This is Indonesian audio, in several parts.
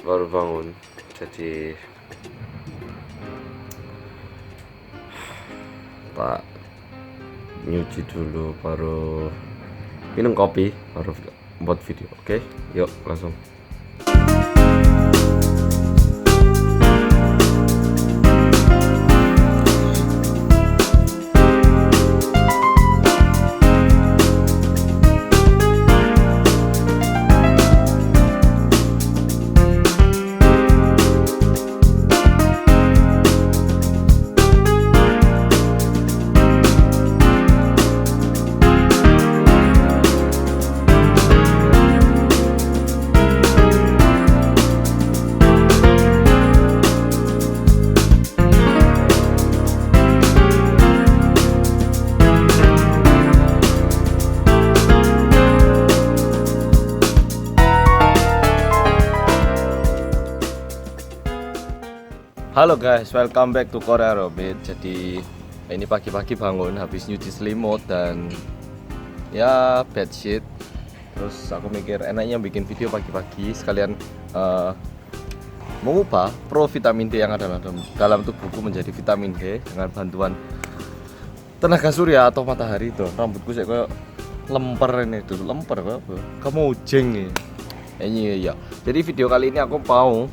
baru bangun, jadi tak nyuci dulu, baru minum kopi, baru buat video. Oke, yuk langsung. Halo guys, welcome back to Korea Robit. Jadi ini pagi-pagi bangun habis nyuci selimut dan ya bedsheet. Terus aku mikir enaknya bikin video pagi-pagi sekalian mengubah pro vitamin D yang ada dalam tubuhku menjadi vitamin D dengan bantuan tenaga surya atau matahari. Tuh rambutku saya kayak lemper ini tuh, lemper apa? Kamu ujeng nih. Ini ya. Jadi video kali ini aku mau,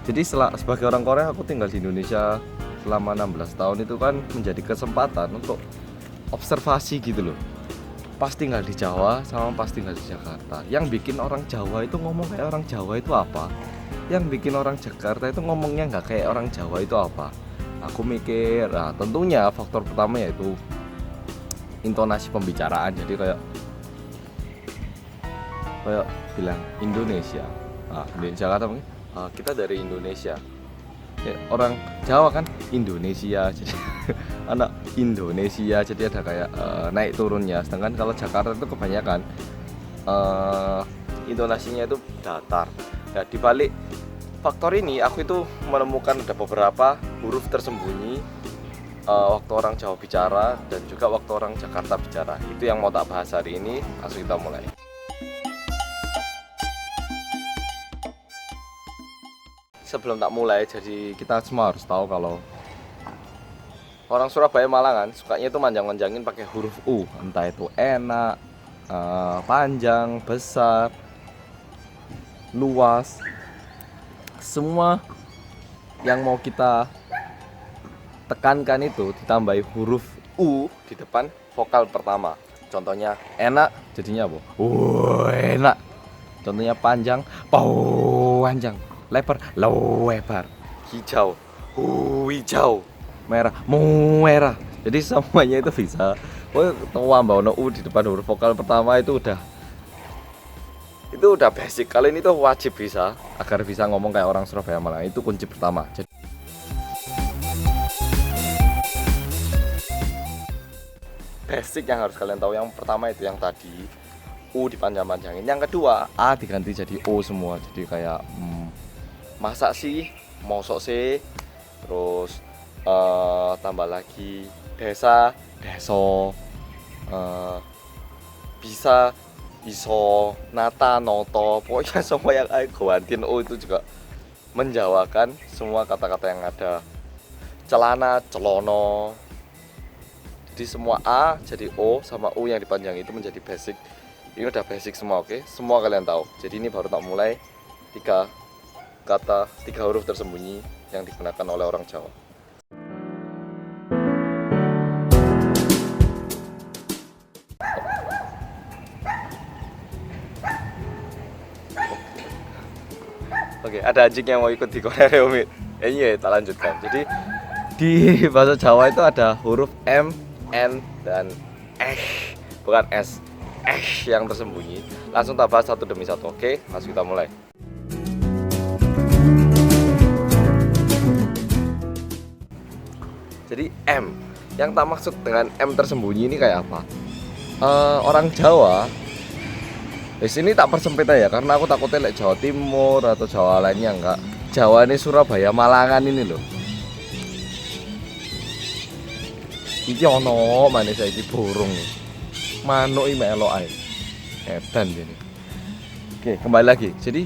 jadi sebagai orang Korea aku tinggal di Indonesia selama 16 tahun, itu kan menjadi kesempatan untuk observasi gitu loh. Pas tinggal di Jawa sama pas tinggal di Jakarta, yang bikin orang Jawa itu ngomong kayak orang Jawa itu apa? Yang bikin orang Jakarta itu ngomongnya nggak kayak orang Jawa itu apa? Aku mikir, nah tentunya faktor pertama yaitu intonasi pembicaraan. Jadi kayak bilang Indonesia, di Jakarta mungkin kita dari Indonesia. Orang Jawa kan Indonesia, jadi anak Indonesia, jadi ada kayak naik turunnya. Sedangkan kalau Jakarta itu kebanyakan intonasinya itu datar. Nah, di balik faktor ini aku itu menemukan ada beberapa huruf tersembunyi waktu orang Jawa bicara dan juga waktu orang Jakarta bicara. Itu yang mau tak bahas hari ini. Langsung kita mulai. Sebelum tak mulai, jadi kita semua harus tahu kalau orang Surabaya Malangan sukanya itu manjang-manjangin pakai huruf U, entah itu enak, panjang, besar, luas, semua yang mau kita tekankan itu ditambahi huruf U di depan vokal pertama. Contohnya enak jadinya apa? Enak. Contohnya panjang, panjang. Lebar, lebar. Hijau, hijau. Merah, merah. Jadi semuanya itu bisa. Oh, tambah ono U di depan huruf vokal pertama itu udah basic. Kalian itu wajib bisa agar bisa ngomong kayak orang Surabaya Malang. Itu kunci pertama. Jadi, basic yang harus kalian tahu yang pertama itu yang tadi U dipanjang-panjangin. Yang kedua A diganti jadi O semua. Jadi kayak masak sih, mosok sih, terus tambah lagi desa, deso, bisa, iso, nata, noto, pokoknya semua yang gantiin O itu juga menjawakan semua kata-kata yang ada. Celana, celono. Jadi semua A jadi O sama U yang dipanjang itu menjadi basic. Ini udah basic semua, oke? Semua kalian tahu. Jadi ini baru tak mulai 3 huruf tersembunyi yang digunakan oleh orang Jawa. Oke, ada anjing yang mau ikut di Korea Reomit. Iya, tak lanjutkan. Jadi di bahasa Jawa itu ada huruf M, N, dan bukan S, yang tersembunyi. Langsung tak bahas satu demi satu, oke? Langsung kita mulai. Jadi M, yang tak maksud dengan M tersembunyi ini kayak apa? Orang Jawa, di sini tak persempit ya, karena aku takutnya Jawa Timur atau Jawa lainnya enggak. Jawa ini Surabaya Malangan ini loh. Iki ono mana saiki burung. Manuk iki melok ae. Edan ini. Oke, kembali lagi. Jadi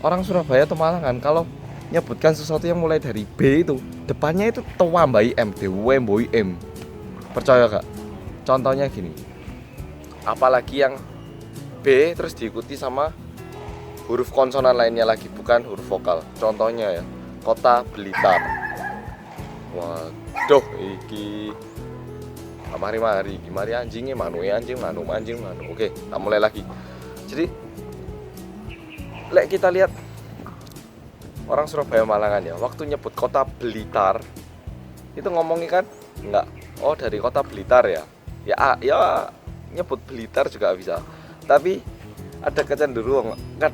orang Surabaya atau Malangan kalau nyebutkan sesuatu yang mulai dari B itu depannya itu tambah M, DW M. Percaya gak? Contohnya gini, apalagi yang B terus diikuti sama huruf konsonan lainnya lagi, bukan huruf vokal. Contohnya ya, kota Blitar. Waduh, iki mari gimana anjingnya manu anjing manu. Oke, kita mulai lagi. Jadi kita lihat orang Surabaya Malangan ya, waktu nyebut kota Blitar itu ngomongnya kan enggak, oh dari kota Blitar ya nyebut Blitar juga bisa, tapi ada kecenderungan kan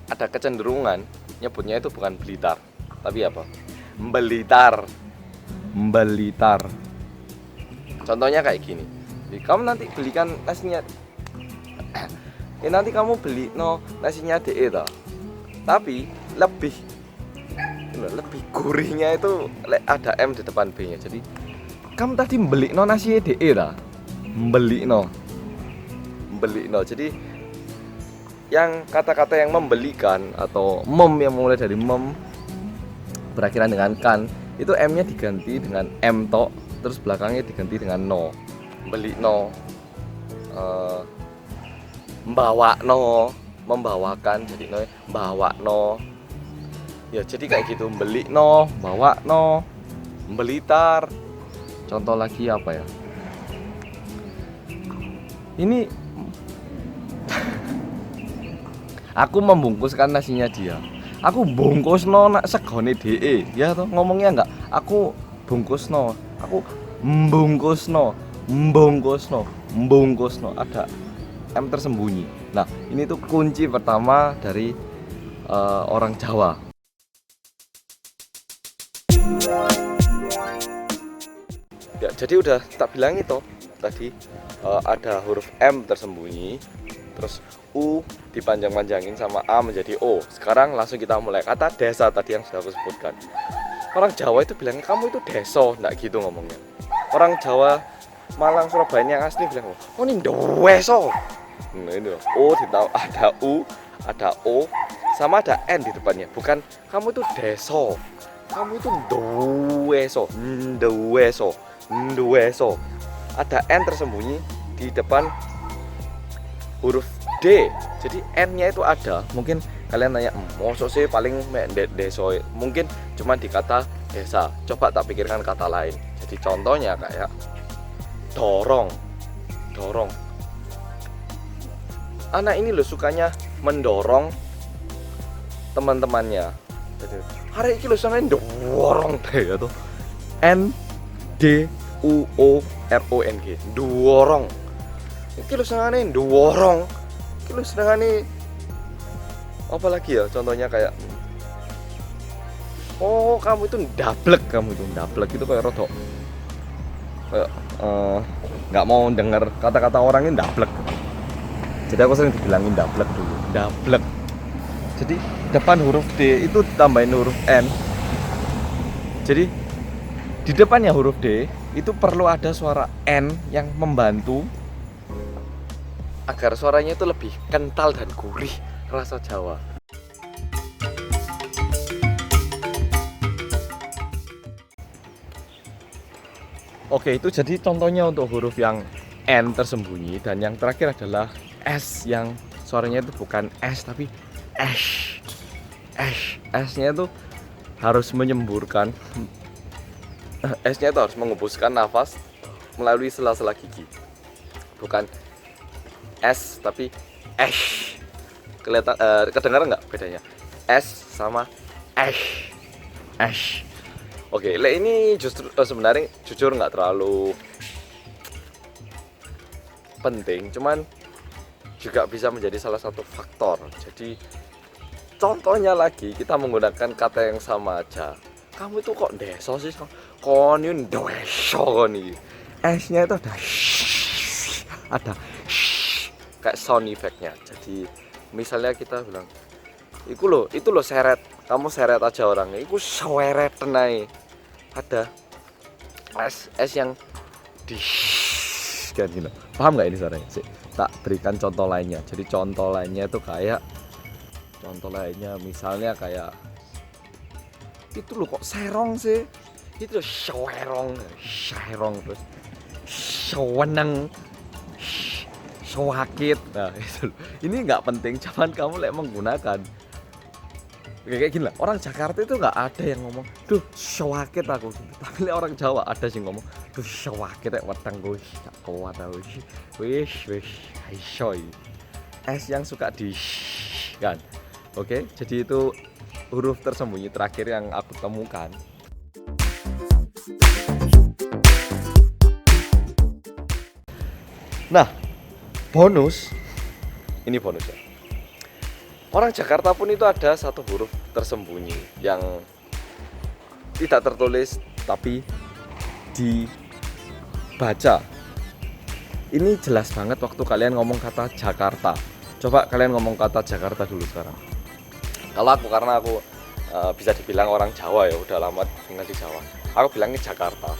ada kecenderungan nyebutnya itu bukan Blitar tapi apa, Mbelitar. Contohnya kayak gini, jadi kamu nanti belikan nasinya nanti kamu beli nasinya DE toh, tapi lebih gurihnya itu ada M di depan B nya. Jadi kamu tadi beli nasi DE lah, beli jadi yang kata-kata yang membelikan atau yang mulai dari berakhiran dengan kan itu M nya diganti dengan M tok, terus belakangnya diganti dengan beli membawakan jadi bawa ya, jadi kayak gitu, beli bawa Blitar. Contoh lagi apa ya, ini aku membungkuskan nasinya dia, aku bungkus nak segone DE ya toh, ngomongnya enggak aku bungkus aku bungkus ada M tersembunyi. Nah, ini tuh kunci pertama dari orang Jawa. Ya, jadi udah tak bilang itu tadi ada huruf M tersembunyi, terus U dipanjang-panjangin sama A menjadi O. Sekarang langsung kita mulai kata desa tadi yang sudah aku sebutkan. Orang Jawa itu bilangnya kamu itu deso, enggak gitu ngomongnya. Orang Jawa Malang Surabaya yang asli bilang, oh ini deweso. Nah ini O ditambah ada U, ada O, sama ada N di depannya. Bukan kamu itu deso, kamu itu deweso. Ada N tersembunyi di depan huruf D. Jadi N-nya itu ada. Mungkin kalian nanya, mosok sih paling deso. Mungkin cuma di kata desa. Coba tak pikirkan kata lain. Jadi contohnya kayak dorong. Anak ini loh sukanya mendorong teman-temannya. Jadi, hari ini loh sukanya dorong deh ya tuh. NDUORONG. Dorong. Iki lo senengane dorong. Iki lo senengane apa lagi ya? Contohnya kayak oh, kamu itu ndablek itu kayak rodok kayak nggak mau denger kata-kata orang ini ndablek. Jadi aku sering dibilangin ndablek dulu. Ndablek. Jadi depan huruf D itu ditambahin huruf N. Jadi di depannya huruf D itu perlu ada suara N yang membantu agar suaranya itu lebih kental dan gurih rasa Jawa. Oke, itu jadi contohnya untuk huruf yang N tersembunyi, dan yang terakhir adalah S yang suaranya itu bukan S tapi S. S-nya itu harus menyemburkan. S-nya itu harus mengembuskan nafas melalui sela-sela gigi. Bukan S tapi S. Kelihatan kedengaran nggak bedanya? S sama S. Oke, ini justru sebenarnya jujur nggak terlalu penting, cuman juga bisa menjadi salah satu faktor. Jadi contohnya lagi, kita menggunakan kata yang sama aja. Kamu itu kok deso sih? Konyun deso koni. S-nya itu ada kayak sound effect-nya. Jadi misalnya kita bilang, itu loh seret. Kamu seret aja orangnya. Iku seret tenai. Ada S yang di kan gitu. Paham nggak ini suaranya? Tak berikan contoh lainnya. Jadi contoh lainnya itu kayak Contoh lainnya misalnya kayak itu loh, kok serong sih? Itu loh, serong terus sewenang, sewakit. Nah itu loh. Ini nggak penting, cuman kamu menggunakan kayak gini lah. Orang Jakarta itu nggak ada yang ngomong duh sewakit aku, tapi orang Jawa ada sih ngomong duh sewakit weteng gue gak kuat aku wis aisyoi es yang suka di kan. Oke, jadi itu huruf tersembunyi terakhir yang aku temukan. Nah, ini bonus ya. Orang Jakarta pun itu ada satu huruf tersembunyi yang tidak tertulis tapi dibaca. Ini jelas banget waktu kalian ngomong kata Jakarta. Coba kalian ngomong kata Jakarta dulu sekarang. Kalau aku, karena aku bisa dibilang orang Jawa ya, udah lama tinggal di Jawa. Aku bilangnya Jakarta.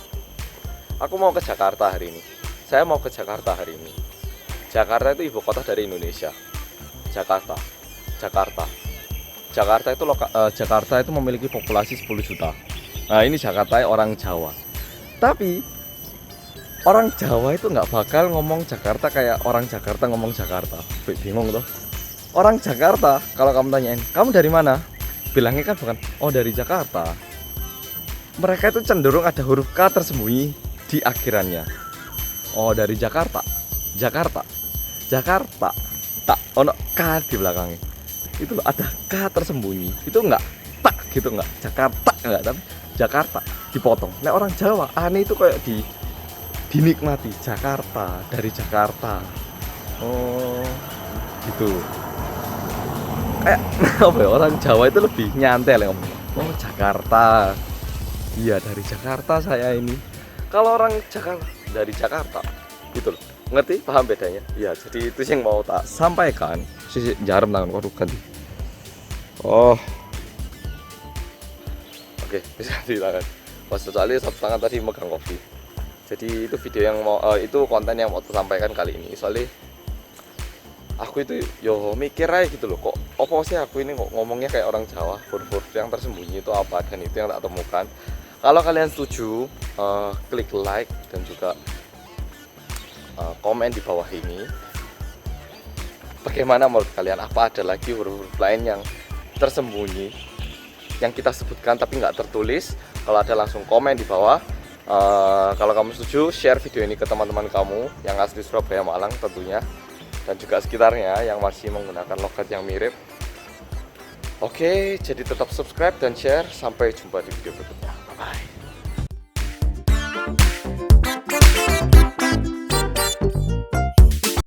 Aku mau ke Jakarta hari ini. Saya mau ke Jakarta hari ini. Jakarta itu ibu kota dari Indonesia. Jakarta itu Jakarta itu memiliki populasi 10 juta. Nah ini Jakarta orang Jawa. Tapi orang Jawa itu nggak bakal ngomong Jakarta kayak orang Jakarta ngomong Jakarta. Bingung tuh. Orang Jakarta kalau kamu tanyain, kamu dari mana? Bilangnya kan bukan, oh dari Jakarta. Mereka itu cenderung ada huruf K tersembunyi di akhirannya. Oh dari Jakarta. Tak ono K di belakangnya. Itu loh, ada K tersembunyi. Itu enggak tak gitu, enggak Jakarta enggak, tapi Jakarta dipotong. Nah orang Jawa aneh itu kayak dinikmati Jakarta, dari Jakarta. Oh gitu. Kayak apa ya, orang Jawa itu lebih nyantai lah ngomong. Oh Jakarta. Iya dari Jakarta saya ini. Kalau orang Jakarta dari Jakarta gitu loh. Ngerti? Paham bedanya? Ya, jadi itu yang mau tak sampaikan. Sisi jarum tangan waduh ganti. Oh. Oke, bisa ditangan. Pas soalnya satu tangan tadi megang kopi. Jadi itu video yang mau itu konten yang mau sampaikan kali ini. Soalnya aku itu yo mikir aja gitu loh, kok apa sih aku ini kok ngomongnya kayak orang Jawa. Huruf-huruf yang tersembunyi itu apa, dan itu yang tak temukan. Kalau kalian setuju, klik like dan juga komen di bawah ini. Bagaimana menurut kalian? Apa ada lagi huruf-huruf lain yang tersembunyi yang kita sebutkan tapi nggak tertulis? Kalau ada langsung komen di bawah. Kalau kamu setuju, share video ini ke teman-teman kamu yang asli Surabaya, Malang tentunya, dan juga sekitarnya yang masih menggunakan logat yang mirip. Oke, jadi tetap subscribe dan share. Sampai jumpa di video berikutnya. Bye bye.